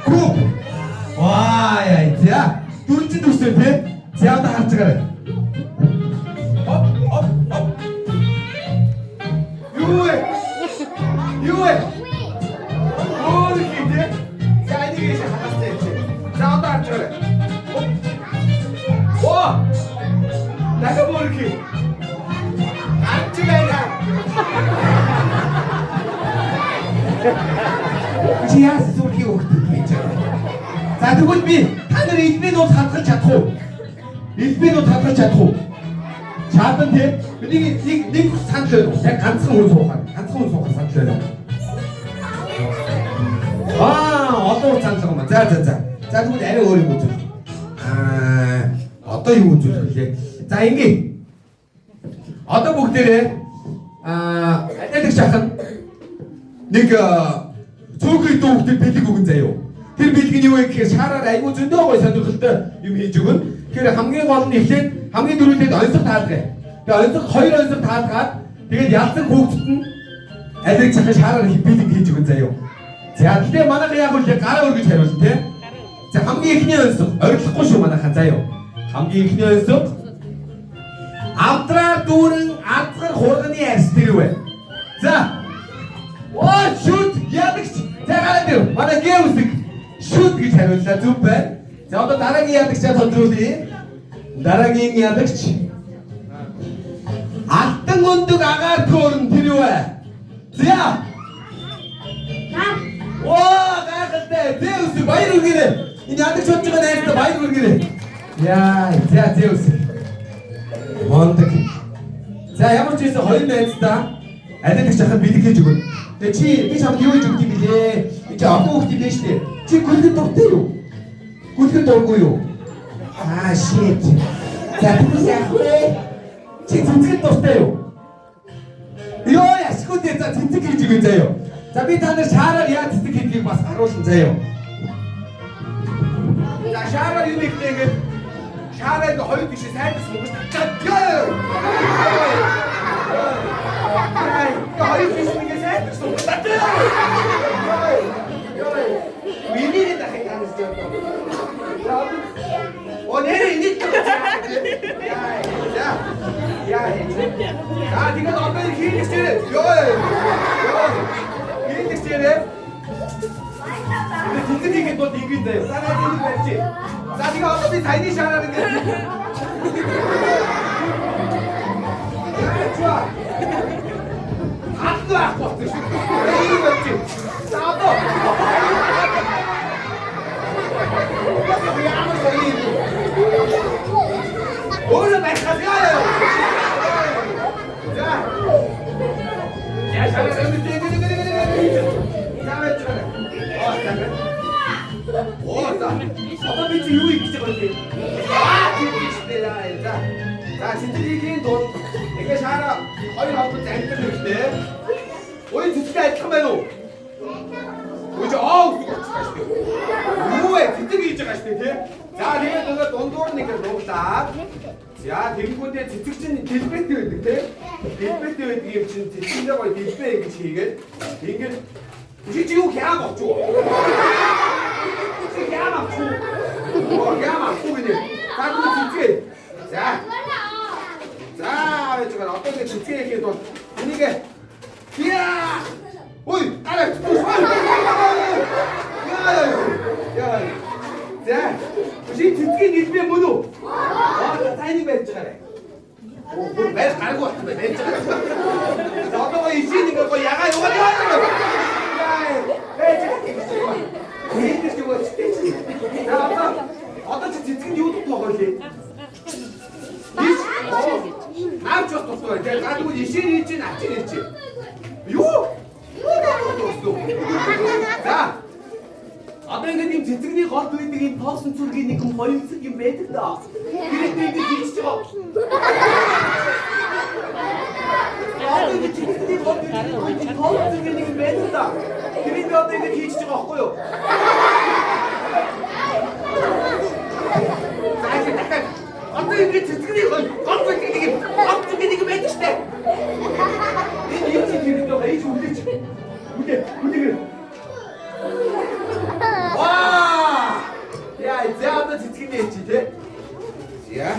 Гүп. Ваа яа. Дөрвөн төсөө те. За одоо харж байгаарай. Оп. Юу вэ? Оо гинэ. За энийг ийш хагастай чи. За одоо харж байгаарай. Оо. Дахиад мөрхий. Арч байна. Чи яас зүрхий өгдөг байж байгаа. За тэгвэл би та нар элбэнүүд хадгалж чадах уу? Чадан тийм. Нэг санал байна. Яг ганцхан хүн суухаар санал байна. Одоо санал юм аа. За. За тэгвэл арай өөр юм үзүүлэх. Одоо юу үзүүлэх вэ? За ингэ. Одоо бүгдээрээ адилж ахын нэг цөөхөй дүүхтэй бэлэг өгөн заяа. Тэр бэлэг нь юу вэ гэхээр шаараар айгуу зөндөө гой сонирхолтой юм хийж өгөн. Тэгэхээр хамгийн гол нь эхлээд хамгийн дөрүүлээд онцог таалгая. Тэгээ онцог хоёр онцог таалгаад тэгээд ялсан хүүхдэд нь адилж ахын шаараар бэлэг хийж өгөн заяа. За тэгээ манайха яг үл гараа өргөж хариулна тий. За хамгийн ихний онцог орилохгүй шүү манайхан заяа. Хамгийн ихний онцог авдраар дүүрэн ардгар хурганы арс тэрвэ. За. Шүт ядагч. За гараа дээр. Манай гээвсэг шүт гэж хариуллаа зүг байна. За одоо дараагийн ядагчаа тодруулъя. Дараагийн ядагч. Алтан өндөг агаар төөрн тэрвэ. За. Гайхалтай. Гээвсэг баяр үргээрэй. Энэ ядагч бодж байгаа найзтай баяр үргээрэй. Яа, за гээвсэг. Мондөг. За ямар ч байсан хоёр найздаа адилж ахад бэлэг хийж өгнө. Тэгээ би чамд юу хийж өгд юм бэлээ? Би ч авах хүүхд юм шүү дээ. Чи гүлгэд дуртай юу? Гүлгэд дургүй юу? Shit. За тэгвэл яах вэ? Чи цэцгэд дуртай юу? Йоо яшгүй дээ. За цэцэг хийж өгье заяа. За би та нар шаараар яа цэцэг хийдгийг бас харуулсан заяа. За шаараар юу нэгтэй ингэ шаараа хоёр биш сайдас мөнгөс татчихъя. Хоёр биш мөнгөс сайдас мөнгөс татчихъя. Миний дахин танаас жоо. Нэр энийг яа. Тэгээд одоо хийх чинь хийх чинь Тэнгэрийн бол ингэж заяа. Санаад энэ барьж. За тэгээ одоо би саяны шаараар ингэж. Хатнаа авахгүй шүү. Энэ барьж. За одоо. Ямар соёо. Өөрөө байхад яа. За. Яшаа энэ. Одоо би чи юу хийж байгаа юм бэ? За синтетикийн дунд ингээ шаараа хоёр хавцад амтар хэрэгтэй. Ой цэцгээ адилхан байна уу? Ой чи гэж байна. Юу вэ? Цэцэг хийж байгаа шүү дээ тий. За тэгээд нөгөө дундуур нэг дууглаад. За тэгэнгүүтээ цэцэг чинь дэлбэтэй байдаг тий. Дэлбэтэй байдаг юм чинь цэцгэндээ гоё дэлбэ ингэж хийгээд ингээд чи юу хяам авч уу? Хяам авч уу? Хяам авч уу гэнэ. Таг цэцгээ. За. За яаж байгаа одоо ингэ цэцгээ хийхэд бол энийг яа. Ой, арай. Яа. За. Чи цэцгийн нэлбэ мөн үү? Тайны байж байгаарай. Бүр байж гаргүй байна байж байгаа. За одоо ишийн нэг гоо ягаа яваа. Одоо чи цэцгэнд юу дутгаа лээ? Авч бас дутгаа. Тэгээд гадгүй ишийн хийж чинь авч хийж чинь. Юу? За. Одоо ингээд юм цэцэгний голд үйдэг юм тоосон цүргийн нэг юм хоёрцэг юм байдаг да. Тэгээд би ингэж хийж байгаа. Одоо ингэ цэцэгний голд үйдэг тоосон цүргийн нэг юм байдаг да. Тэгээд би одоо ингэ хийж байгаа байхгүй юу? Одоо ингэ цэцэгний голд үйдэг нэг юм цүргийн нэг юм байдаг штэ. Энэ юм цэцэгний голд хийж үлдээч. Үлдээ. Wow! ээж тий. За.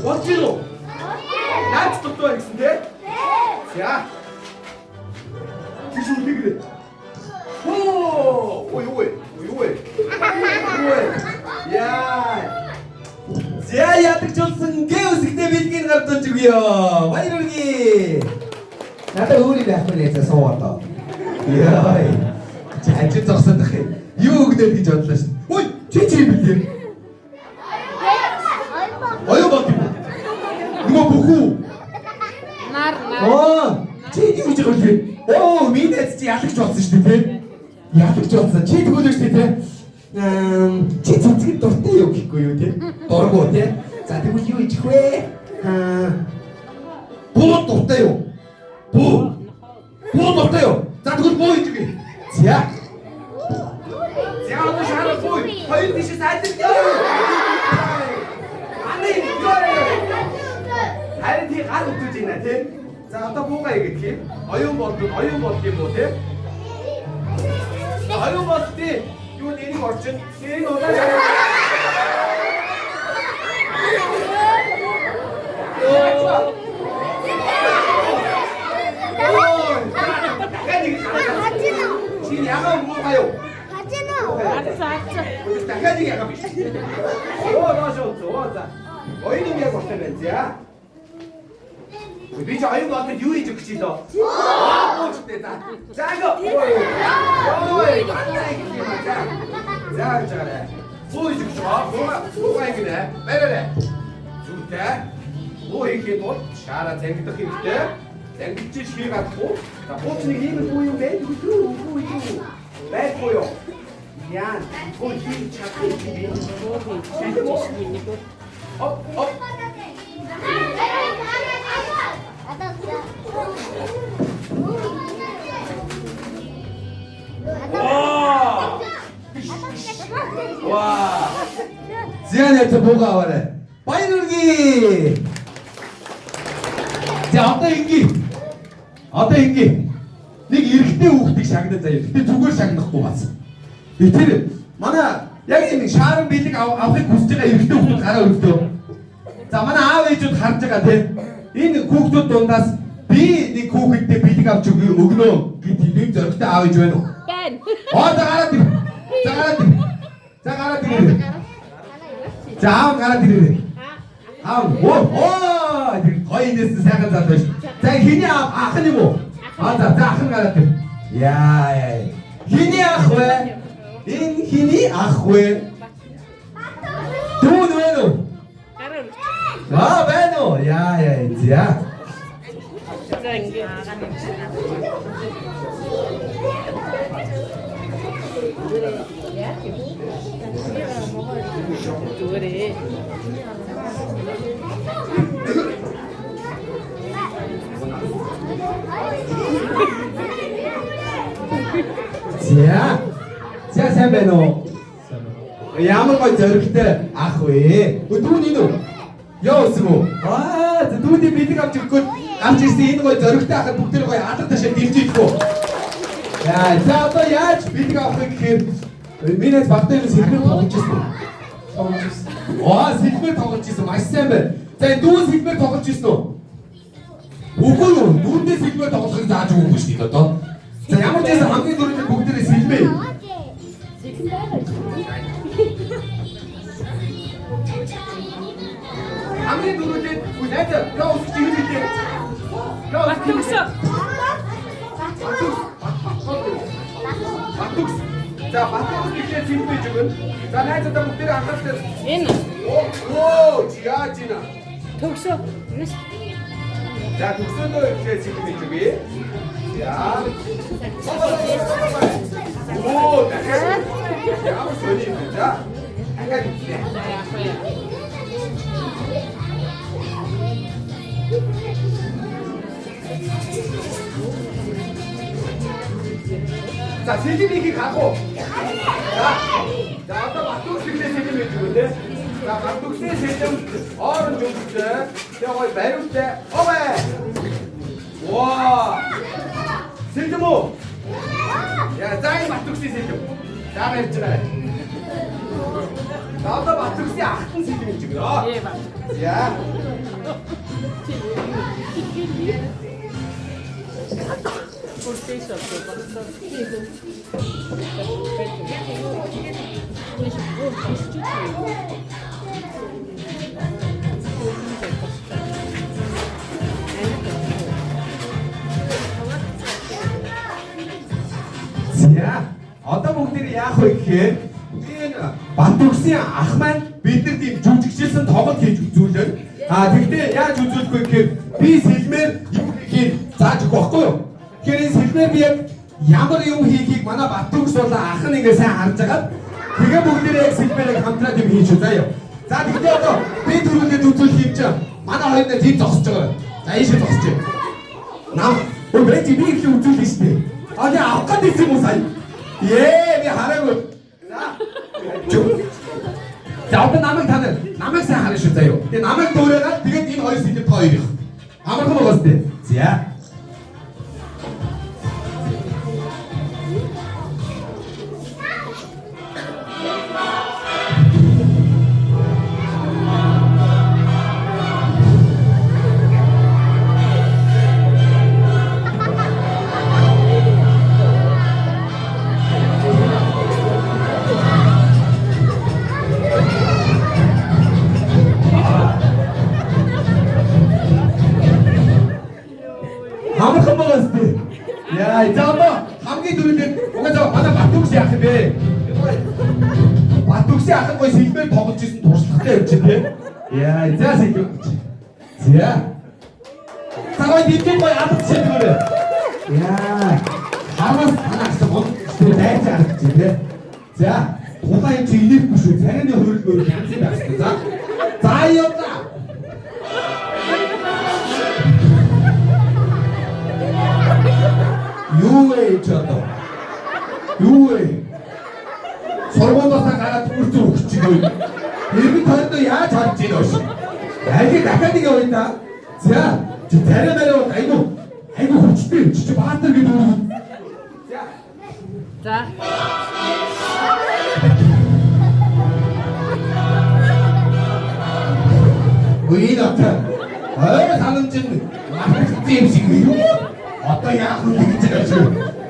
Бодчихно уу? Наач дутуу гэсэн тий. За. Чи шүлгэрээ. Оо, ой. Яа. За ядагчулсан гэвсэгтэй бэлгийн гард болж өгье. Баярлалаа. Надад өөрийн байхгүй нэ суугаа. Яа. Чаач зогсоод ах юм. Юу өгнө гэж бодлоо шин. Ой, чи бэлээ. Аюу бат. Нөгөө бүхүү. Нар. Оо, чи юу гэж байгаа вэ? Оо, минийд чи ялагч болсон шүү дээ, тий? Ялагч болсон. Чи тэгүүлээ шүү дээ, тий? Чи цэцгэд дуртай юу гэхгүй юу, тий? Дургуу, тий? За тэгвэл юу ичх вэ? Буу дуртай юу? Буу дуртай юу? За тэгвэл буу ичгээ. За. За одоо шаарах буу. Хоёр тишээс ажиллаа. Аны харин тий гал утж ийна тий. За одоо буугаа игэх юм. Оюун болдог юм уу тий? Оюун болдгийг юу нэрийг орчин. Нэрийг удаа. Чи яагаад буугаа юу? дахиад нэг яга биш. Оо за. Оюун яг болтой байна зя. Би ч оюун болтод юу хийж өгч ийдөө. Боочтой за. За гоо. Ой. За жаарэ. Буу хийж өгч байгаа. Буугаа ингэнэ. Бэрэрэ. Зүгтээ. Буу хийхэд бол шаараа зангидах хэрэгтэй. Зангидчих хий гадгүй. За буучныг ийм буу юм байдгүй юу? Байхгүй юу? Яа, буу хийж чадахгүй юм. Оп. Ваа. Зянэт буугаа аваарай. Баярлалаа. За одоо ингэ. Нэг эрэгтэй хүүхдийг шагнаад заяа. Гэтэ зүгээр шагнахгүй бац. Тэр манай яг энэ шааран бэлэг авахыг хүсэж байгаа эрэгтэй хүүхд гараа өргөдөө. За манай аав ээжүүд харж байгаа тийм. Энэ хүүхдүүд дундаас би нэг хүүхэдтэй бэлэг авч өгнө гэд нэг зоригтой аав ээж байна уу? Байна. За гараад ир. За аав гараад ирээ. Аав тэр гоё нэс сайхан зал байж. За хиний ах нь юм уу? За ах нь гараад ир. Яа. Хиний ах вэ? Энэ хиний ах вэ? Дүү байна уу? Байна уу? Яа. За. За сайн байна уу? Ямар гоё зоригтой ах вэ? Дүүн энэ үү? Яасан уу? Дүүний бэлэг авч өгөхөд гарч ирсэн энэ гоё зоригтой ахад бүгд гоё алдар ташаа дэмжиж өгөө. За одоо яаж бэлэг авах гэхээр минийс багтаа юм сэлбэр тоглож ирсэн. Сэлбэр тоглож ирсэн. Маш сайн байна. За дүүн сэлбэр тоглож ирсэн үү? Үгүй юу? Дүүндээ сэлбэр тоглохыг зааж өгөөгүй шүү дээ одоо. За ямар ч байсан хамгийн дөрөвд бүгдээрээ сэлбэр. Хамгийн дөрөвд хүлээж гоо усч юм билээ. Батукс. За батукс гэхээ сэлбэр зүгэн. За найзуудаа бүгдээрээ анхаарал. Энэ. Жиачина. Төгсөө. За төгсөөдөө ихээ сэлбэр зүгээ. За. дахиад. Ямар сони юм за. Дахиад үзнэ. За сэлбэрийг хаах уу? За одоо батуус хэлээ сэлбэр гэж үгтэй. За батуусны сэлбэр оранж үгтэй. Тэгээ гой бариултай. Овэ. Ваа. Сэлбэр мө. Яа, зай батуусны сэлбэр. За ярьж байгаа. За одоо Батүрсийн ахтан сэлмэж өгөө. Ээ ба. За. Portation За одоо бүгд яах вэ гэхээр энэ Батүрсийн ах маань биднэрт ийм жүжигчилсэн тоглолт хийж үзүүлээд тэгтээ яаж үзүүлэх вэ гэхээр би сэлмээр юм хийх зааж өгөх байхгүй юу? Тэгэхээр энэ сэлмээр би яг ямар юм хийхийг манай Батүрс болон ах нь ингээ сайн харж агаад тэгээ бүгдээрээ яг сэлмээрийг хамтраад юм хийж үзье. За тэгтээ одоо би түрүүндээ үзүүлэх юм чинь манай хоёроо тийм зогсож байгаа. За ийшээ зогсож байна. Нам өө би их үзүүлэх шүү дээ. 아니 아까 있지 못하니 예 하라고 자 어떤 남을 타는 남을 생각하는 실자요 남을 도래가 되게 님 어릴 수 있는 터이려 아무렇게 먹었을 때 자 아무렇게 먹었을 때. 야, 이제 한번 감기 들는데 뭔가 저 바다 맛독시 약한데. 맛독시 약한 거에 일별 더 붙이면 도시락에 없지데. 야, 이제 생겨. 자. 사과이 니께 거야 아무 치는 거래. 야. 하나 진짜 뭔 내지 않았지. 자, 도사의 주인이 무슨 세련이 흐르고 양심이 왔습니다. 자, 이 없다. 유에 있었다. 유에 설거도사 가라 뚫뚫 붙이고 일비 터는도 야 잡지 너씨. 야 이게 나가니가 어딨다. 자, 저 데려내려. 아이고 훔치들 진짜 많들기 누르. 자. 왜 나타? 사는 쯤 게임식 어떠냐?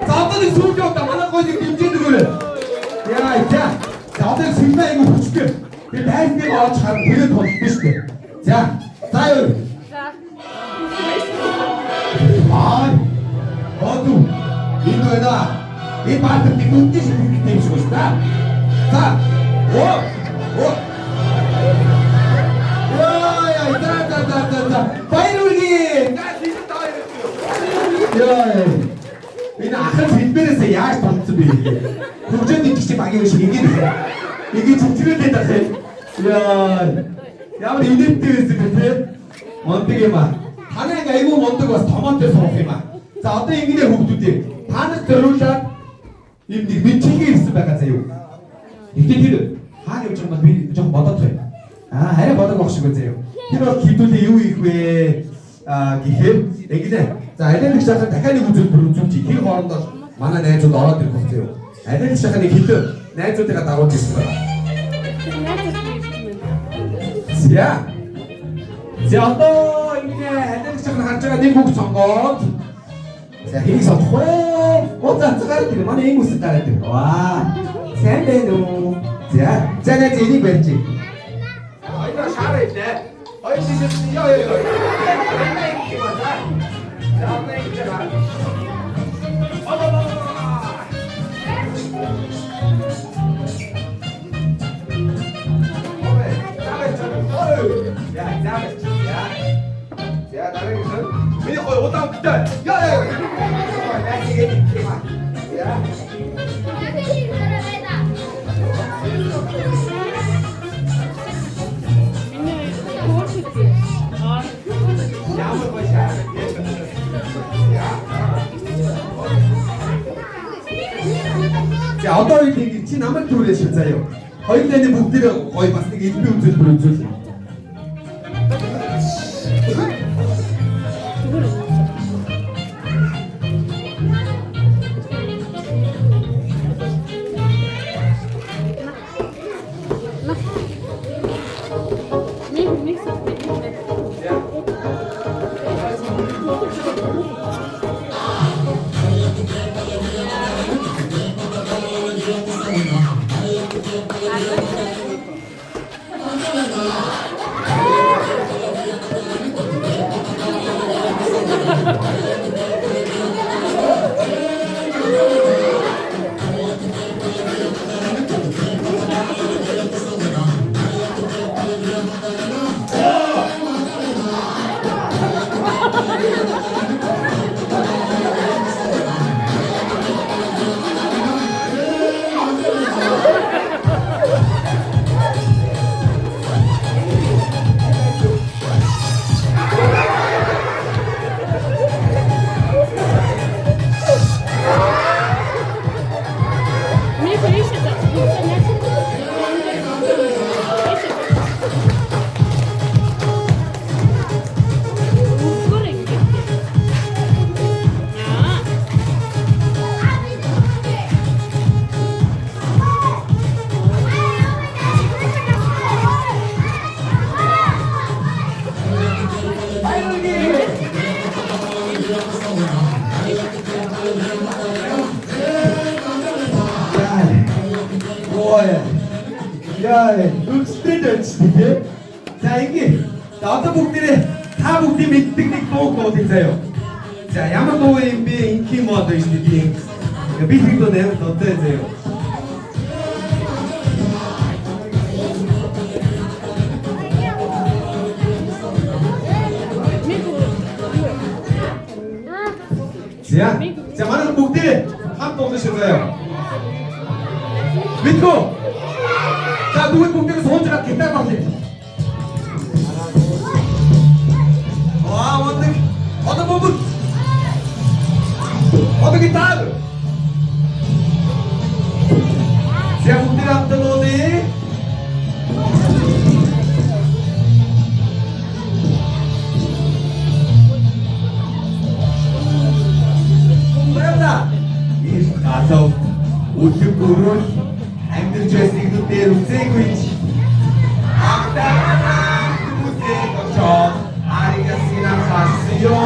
자, 어떤 소리 없다. 하나 거지 김진도 그래. 야, 자, 어떤 승나 이거 보실게. 그 나이가 잘 보여 더 보실게. 자, 자요. 자. 아, 너도 인도에다 이 말들 때 눈빛이 그렇게 되시고 싶다. 자, 야, 자, 바이올린. 나 지금 다 야, 이거 아까 뒷면에서 야시 던지비. 국전이 기시 막이고 이게 정치를 된다 해. 야, 우리 이들 때였을 때 뭔데게 막. 하나가 이거 뭔데 가서 더 먼저 서해 막. 자, 어떤 얘기냐 후두디. 다는 들어올자. 이 미팅이 있으면 가세요. 이게 하늘 좀 받아줘요. 아래 받아 먹시고세요. 이거 기도대 이후에 기회 얘기네. 자, 애들 시작한 대가리 구조 부르지. 길 걸은다. 만나 내 좀 넣어드릴 것 같아요. 애들 시작한 기도 내 좀 때가 나올 수 있어요. 자, 또 이게 애들 시작한 한자가 내국 선거. 자, 여기서 어떤 사람들이 많이 인구수 따라들. 와, 샌데노. 자, 내 제니 벨지. 이거 잘했네. 진짜 야. 자, 어떤 일이 지나면 들으셨어요. 거의 때는 목들을 거의 봤을 때 이렇게 들어주세요. Яа, үстэд дээ. За ингэ. За одоо бүгдээ та бүгдийн мэддэг нэг дуу дуудъя заяа. За ямар дуу юм бэ? Инким мод гэж тийм. Би тэр дуу нэр дуудаа заяа. За манай бүгдээ хамт дуудаж шагаая. Мэдгүй. За бүгдээ сууж байгаа гитар баглаа. Ондаг. Одоо бүгд. Одоо гитар. За бүгдээ хамт дуудъя. Асуу өдөр бүрөө амьдарч байсан дээр үзээгүй ч автаа үзээд очоо аригасина хасё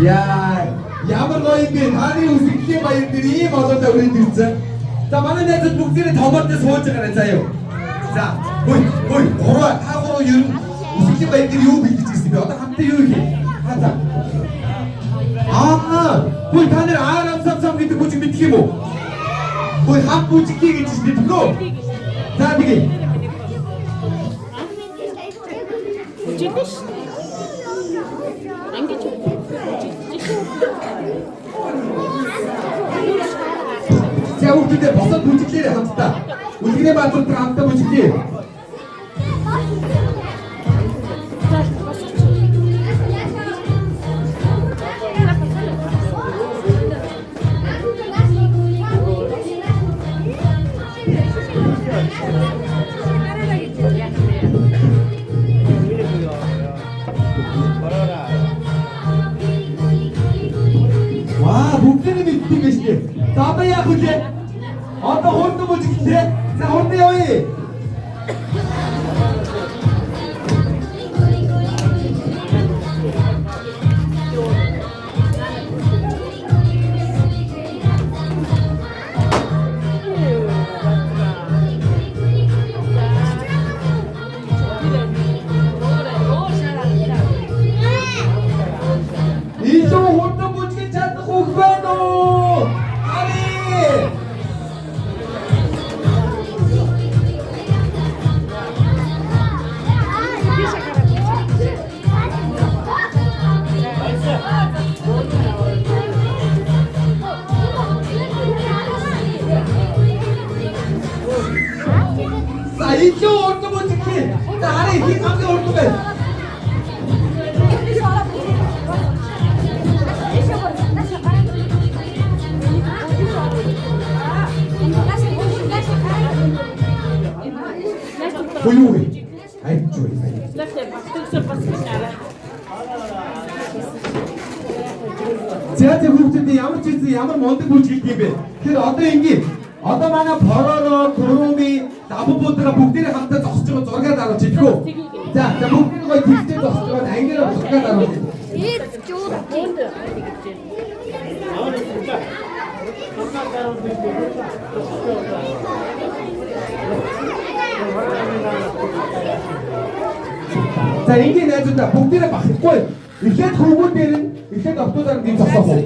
Яа, ямар гоё юм бэ? Таны үсэглийн баяр들 ийм олондоо хүрээд ирсэн. За манай найзууд бүгдээ томордоо сууж байгаарай заа юу. За, хөөе, гурав та гурав ер нь үсэглийн баяр들 юу бэлдэж гисэн бэ? Одоо хамтдаа юу хийх? За. Хөөе та нар аарамсам гэдэг бүжиг мэдэх юм уу? Хөөе хам бүжиг гэж мэдэх үү? За тэгье. Бүжигдэж. Ангиж. За бүгдээ босоод бүжиглээ хамтдаа. Үлгэрээ баатар хамтдаа бүжиглээ. Ваа, бүгдээ мэддэг байж тээ. За одоо яах вэ? Одоо хурдан бүжиглээ. За хурдан явъя. 이쪽 얼굴 못 찍히. 자 아래 이 가운데 얼굴에. 조용히. 아이 조용히. 제가 국제대 ямар ч зүйл ямар мондөг бүжгэлт юм бэ. Тэгэхээр одоо ингэ одоо манай бороо гөрөөми давбуудаа бүгдээрээ хамтаа зогсож байгаа зураг дараач идэггүй. За бүгдээ гоё тэгтэй зогсож байгаа ангиараа зураг дараач. За ингэ найзуудаа бүгдээрээ бахахгүй. Эхлээд хөвгүүд дээр нь эхлээд октоодаар нь зогсоох уу.